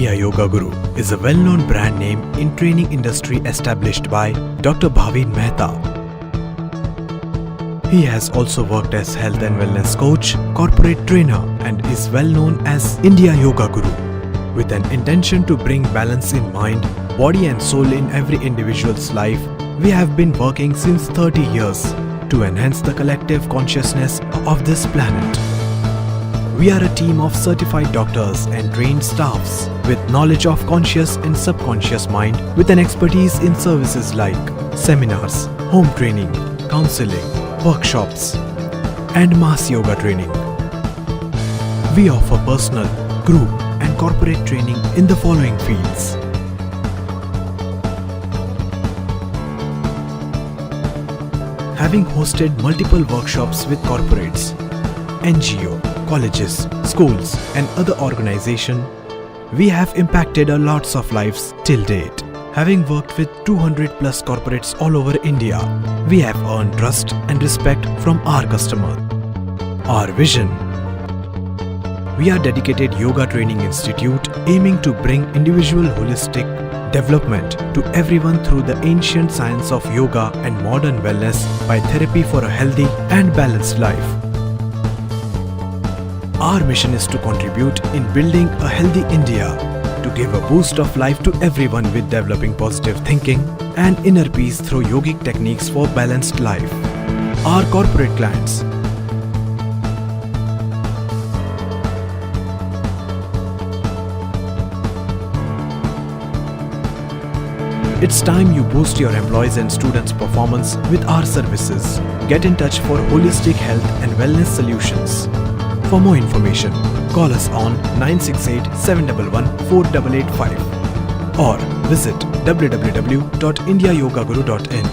India Yoga Guru is a well-known brand name in training industry established by Dr. Bhavin Mehta. He has also worked as health and wellness coach, corporate trainer and is well known as India Yoga Guru. With an intention to bring balance in mind, body and soul in every individual's life, we have been working since 30 years to enhance the collective consciousness of this planet. We are a team of certified doctors and trained staffs with knowledge of conscious and subconscious mind with an expertise in services like seminars, home training, counseling, workshops and mass yoga training. We offer personal, group and corporate training in the following fields. Having hosted multiple workshops with corporates, NGO, colleges, schools and other organizations, we have impacted a lots of lives till date. Having worked with 200 plus corporates all over India, we have earned trust and respect from our customers. Our vision: we are dedicated yoga training institute aiming to bring individual holistic development to everyone through the ancient science of yoga and modern wellness by therapy for a healthy and balanced life. Our mission is to contribute in building a healthy India, to give a boost of life to everyone with developing positive thinking and inner peace through yogic techniques for balanced life. Our corporate clients: it's time you boost your employees and students' performance with our services. Get in touch for holistic health and wellness solutions. For more information, call us on 968-711-4885 or visit www.indiayogaguru.in.